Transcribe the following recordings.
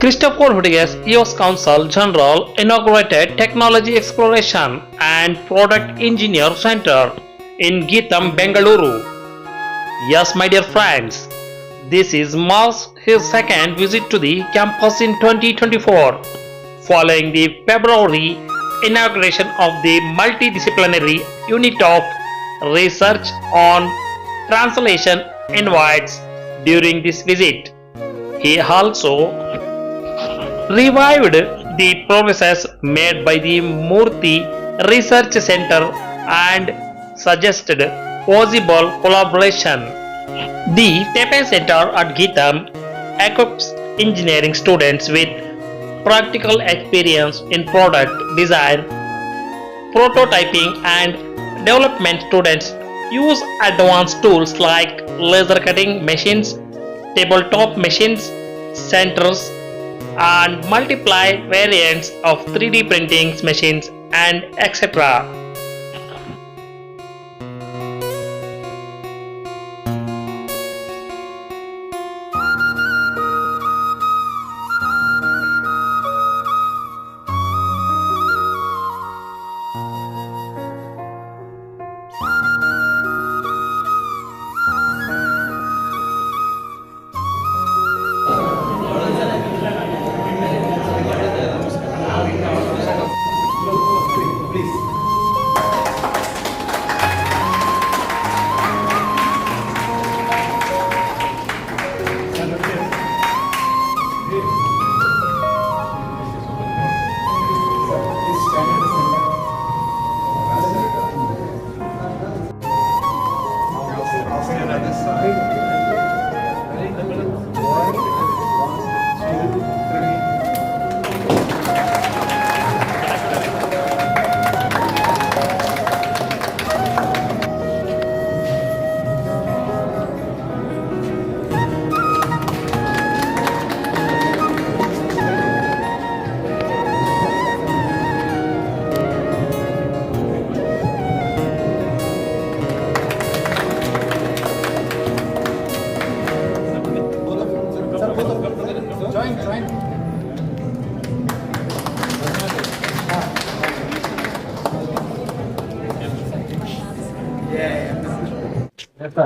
Christopher Rodriguez, US Consul General, inaugurated Technology Exploration and Product Engineer Center in Geetham, Bengaluru. Yes, my dear friends, this is marks his second visit to the campus in 2024, following the February inauguration of the multidisciplinary unit of research on translation invites during this visit. He also revived the progress made by the Murthy Research Center and suggested possible collaboration. The Tepe Center at Geetham equips engineering students with practical experience in product design, prototyping, and development. Students use advanced tools like laser cutting machines, tabletop machines, centers, and multiply variants of 3D printing machines and etc.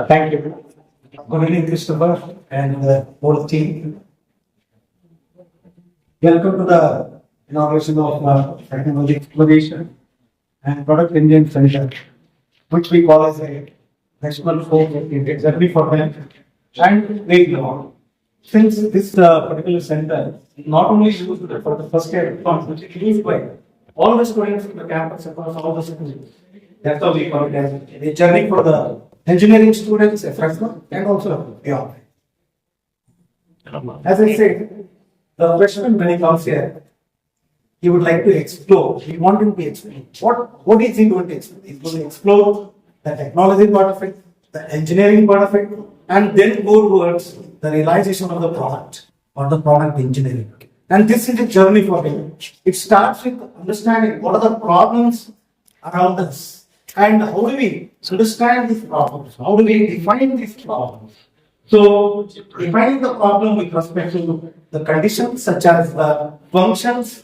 Thank you. Good evening, Christopher and the whole team. Welcome to the inauguration of Technology Exploration and Product Engineering Center, which we call as a national focus journey for them and way beyond. Since this particular center not only used for the first year, but it is used by all the students in the campus across all the schools. That's how we call it as a journey for the engineering students, a freshman, and also beyond. As I said, the freshman when he comes here, he would like to explore. We want him to explore. What is he going to explore? He's going to explore the technology part of it, the engineering part of it, and then go towards the realization of the product or the product engineering. And this is a journey for him. It starts with understanding what are the problems around us. And how do we understand these problems? How do we define these problems? So, defining the problem with respect to the conditions such as the functions,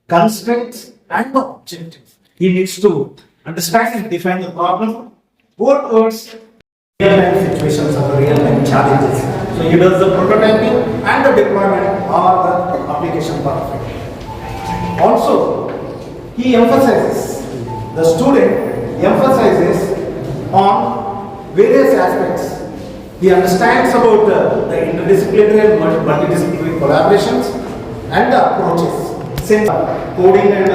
constraints, and the objectives. He needs to understand and define the problem, go towards real-time situations or real-time challenges. So, he does the prototyping and the deployment or the application part of it. Also, he emphasizes the student emphasizes on various aspects. He understands about the interdisciplinary and multidisciplinary collaborations and the approaches. Same coding and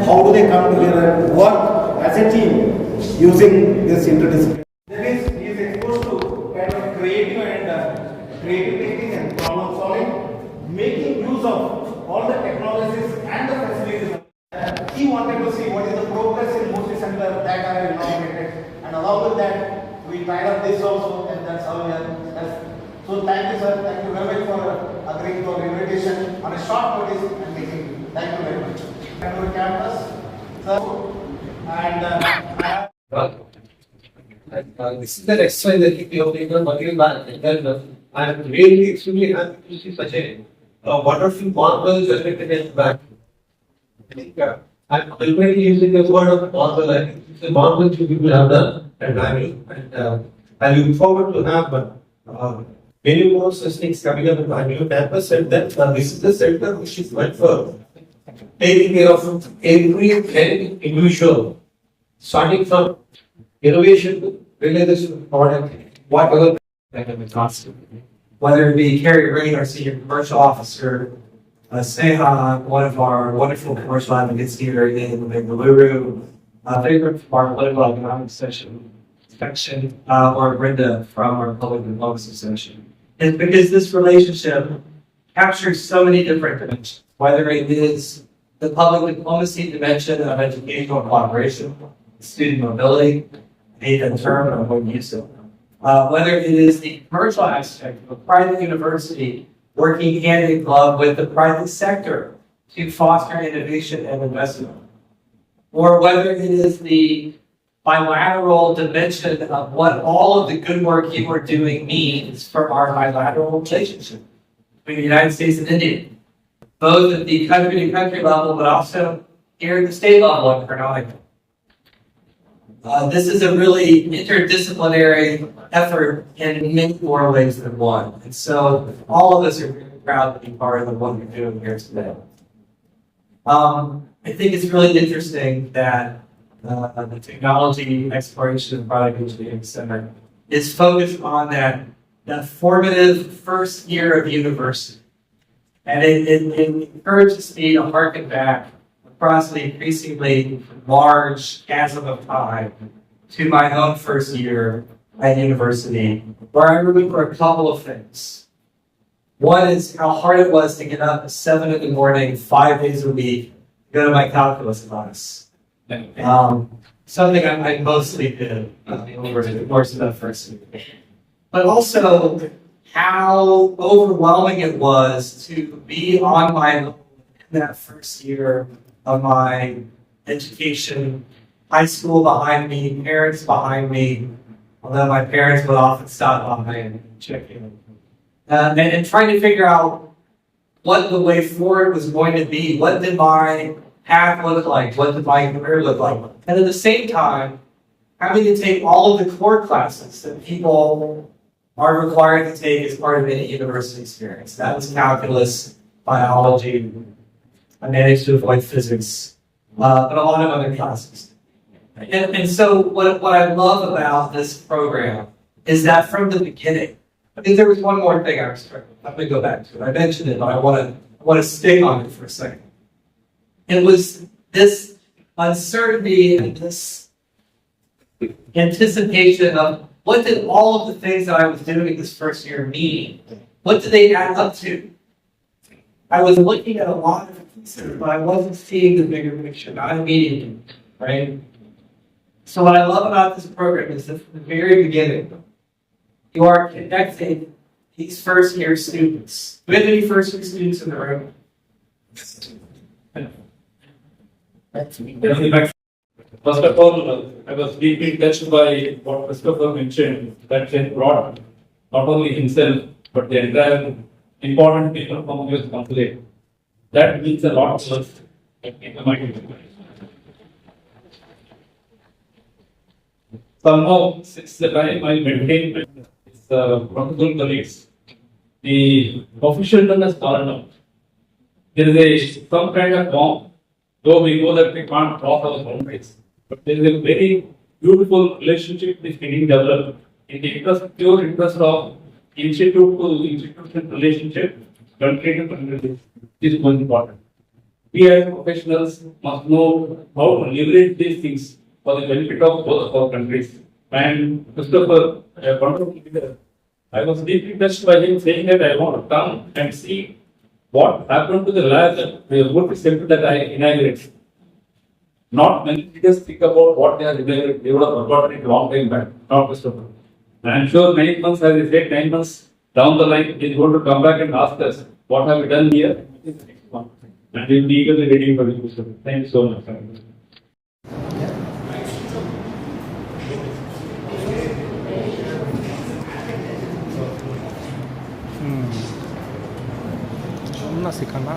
how do they come together and work as a team using this interdisciplinary. That is, he is exposed to kind of creative thinking and problem solving, making use of all the technologies and the facilities. He wanted to see what is the progress in Murthy Center that I have inaugurated, and along with that, we tried up this also, and that's how we are. So thank you, sir. Thank you very much for agreeing to our invitation on a short notice and making. Thank you very much. Back to the campus, sir, and this is the exercise that we have taken material management. I am really extremely happy to see such a a wonderful marvel generated back. I think I'm already using the word of marvel. I think it's a marvel which people have done at Bangalore, and I look forward to have many more such things coming up in Bangalore campus. And then this is the center which is meant for taking care of every individual, starting from innovation to realization product, whatever academic concept. Whether it be Carrie Rain, our senior commercial officer, Sneha, one of our wonderful commercial advocates here in Bengaluru, favorite from our political economics section, or Brenda from our public diplomacy section. It's because this relationship captures so many different dimensions, whether it is the public diplomacy dimension of educational collaboration, student mobility, a term of what use it. Whether it is the commercial aspect of a private university working hand in glove with the private sector to foster innovation and investment, or whether it is the bilateral dimension of what all of the good work you are doing means for our bilateral relationship between the United States and India, both at the country-to-country level, but also here at the state level in Karnataka. This is a really interdisciplinary effort in many more ways than one. And so all of us are really proud to be part of what we're doing here today. I think it's really interesting that the Technology Exploration and Product Engineering Center is focused on that formative first year of university. And it encourages me to harken back across the increasingly large chasm of time to my own first year at university, where I remember a couple of things. One is how hard it was to get up at 7 in the morning, 5 days a week, to go to my calculus class. Something I mostly did over the course of that first year. But also how overwhelming it was to be on my own in that first year of my education, high school behind me, parents behind me, although my parents would often stop by and check in. And trying to figure out what the way forward was going to be. What did my path look like? What did my career look like? And at the same time, having to take all of the core classes that people are required to take as part of any university experience. That was calculus, biology. I managed to avoid physics, but a lot of other classes. And so what I love about this program is that from the beginning, I think there was one more thing I was trying. I'm going to go back to it. I mentioned it, but I want to stick on it for a second. It was this uncertainty and this anticipation of what did all of the things that I was doing this first year mean? What did they add up to? I was looking at a lot of pieces, but I wasn't seeing the bigger picture, not immediately, right? So what I love about this program is that from the very beginning, you are connecting these first year students. Do we have any first year students in the room? First of all, I was deeply touched by what Christopher mentioned, that Chen brought not only himself, but the entire important people from US consulate. That means a lot to us in the mind. Somehow, since the time I maintained with professional colleagues, the officialdom has fallen out. There is some kind of form, though we know that we can't cross our boundaries. But there is a very beautiful relationship which is being developed in the pure interest of institute to institution relationship, country to country, is most important. We as professionals must know how to leverage these things for the benefit of both of our countries. And Christopher, a wonderful leader, I was deeply touched by him saying that I want to come and see what happened to the lab, the work center that I inaugurated. Not many leaders think about what they are inaugurated. They would have forgotten it a long time back, not Christopher. And I'm sure 9 months, as I said, 9 months down the line, he's going to come back and ask us, what have we done here? And we'll be eagerly waiting for you, Christopher. Thank you so much. सिखाना